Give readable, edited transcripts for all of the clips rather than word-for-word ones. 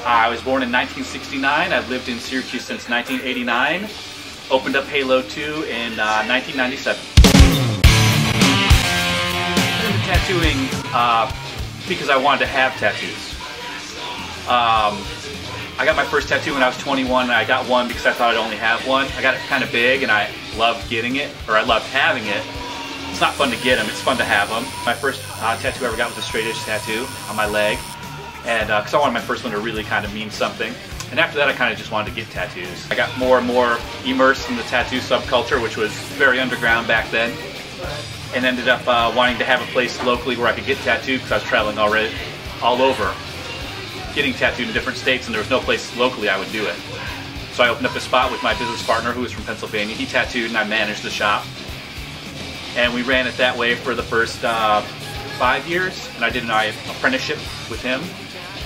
I was born in 1969. I've lived in Syracuse since 1989. Opened up Halo 2 in 1997. I got into tattooing because I wanted to have tattoos. I got my first tattoo when I was 21, and I got one because I thought I'd only have one. I got it kind of big, and I loved getting it, or I loved having it. It's not fun to get them, it's fun to have them. My first tattoo I ever got was a straight edge tattoo on my leg, and because I wanted my first one to really kind of mean something. And after that I kind of just wanted to get tattoos. I got more and more immersed in the tattoo subculture, which was very underground back then, and ended up wanting to have a place locally where I could get tattooed because I was traveling already all over, getting tattooed in different states, and there was no place locally I would do it. So I opened up a spot with my business partner who was from Pennsylvania. He tattooed and I managed the shop. And we ran it that way for the first 5 years, and I did an apprenticeship with him,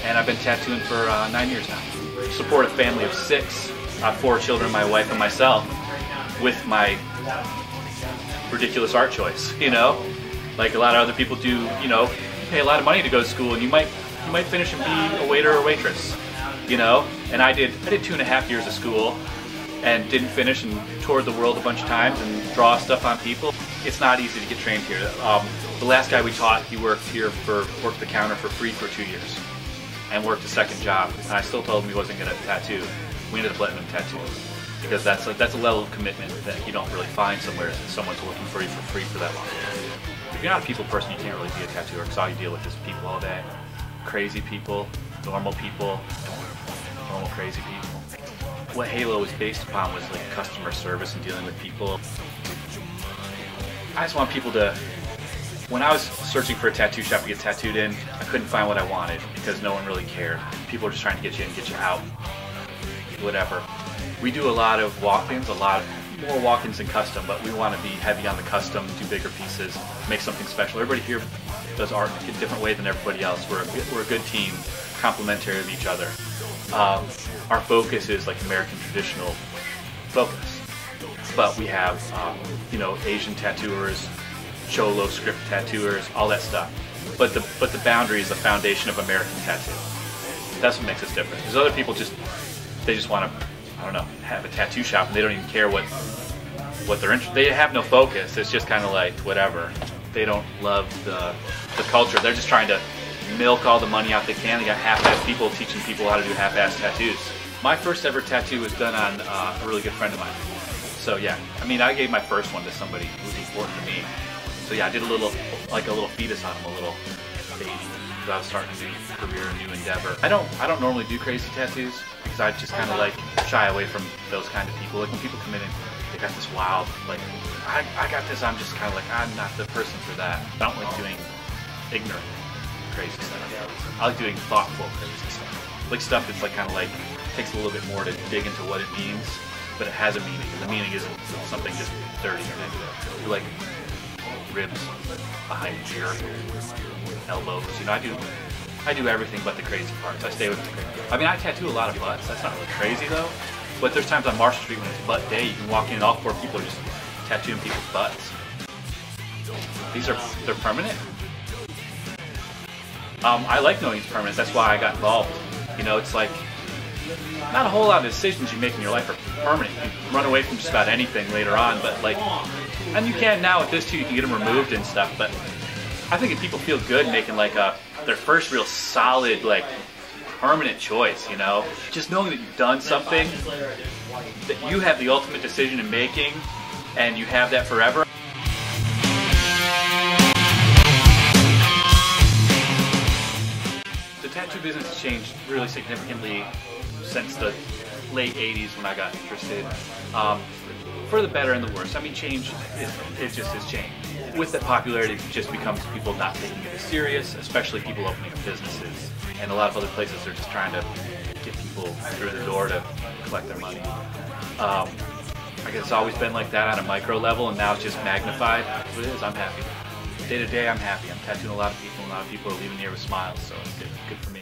and I've been tattooing for 9 years now. Support a family of 6, 4 children, my wife and myself, with my ridiculous art choice, you know? Like a lot of other people do, you know, you pay a lot of money to go to school and you might finish and be a waiter or waitress, you know? And I did 2.5 years of school and didn't finish, and toured the world a bunch of times and draw stuff on people. It's not easy to get trained here. The last guy we taught, he worked the counter for free for 2 years and worked a second job. And I still told him he wasn't going to tattoo. We ended up letting him tattoo because that's a level of commitment that you don't really find somewhere that someone's working for you for free for that long. If you're not a people person, you can't really be a tattooer because all you deal with is people all day. Crazy people, normal people, normal crazy people. What Halo was based upon was like customer service and dealing with people. I just want people to, when I was searching for a tattoo shop to get tattooed in, I couldn't find what I wanted because no one really cared. People were just trying to get you in, get you out, whatever. We do a lot of walk-ins, more walk-ins than custom, but we want to be heavy on the custom, do bigger pieces, make something special. Everybody here does art in a different way than everybody else. We're a good team, complementary of each other. Our focus is like American traditional focus, but we have you know, Asian tattooers, Cholo script tattooers, all that stuff. But the boundary is the foundation of American tattoo. That's what makes us different. Because other people just want to, I don't know, have a tattoo shop and they don't even care what they're interested. They have no focus. It's just kind of like whatever. They don't love the culture. They're just trying to milk all the money out they can. They got half-ass people teaching people how to do half-ass tattoos. My first ever tattoo was done on a really good friend of mine. So yeah, I mean, I gave my first one to somebody who was important to me. So yeah, I did a little fetus on him, a little baby, because I was starting a new career, a new endeavor. I don't normally do crazy tattoos because I just kind of like shy away from those kind of people. Like when people come in and they got this wild, like I got this, I'm just kind of like, I'm not the person for that. I don't like doing ignorant crazy stuff. I like doing thoughtful crazy stuff. Like stuff that's like kind of like takes a little bit more to dig into what it means, but it has a meaning, and the meaning isn't something just dirty or negative. Like ribs behind your elbows. You know, I do everything but the crazy parts. I stay with the crazy. I mean, I tattoo a lot of butts. That's not really crazy though. But there's times on Marshall Street when it's butt day, you can walk in and all 4 people are just tattooing people's butts. They're permanent. I like knowing it's permanent. That's why I got involved. You know, it's like not a whole lot of decisions you make in your life are permanent. You can run away from just about anything later on, but like, and you can now with this too. You can get them removed and stuff. But I think if people feel good making like their first real solid like permanent choice, you know, just knowing that you've done something that you have the ultimate decision in making, and you have that forever. The tattoo business has changed really significantly since the late 80s when I got interested. For the better and the worse. I mean, change, it just has changed. With that popularity, it just becomes people not taking it as serious, especially people opening up businesses. And a lot of other places, they're just trying to get people through the door to collect their money. I guess it's always been like that on a micro level, and now it's just magnified. It is, I'm happy. Day to day, I'm happy. I'm tattooing a lot of people, and a lot of people are leaving here with smiles, so it's good for me.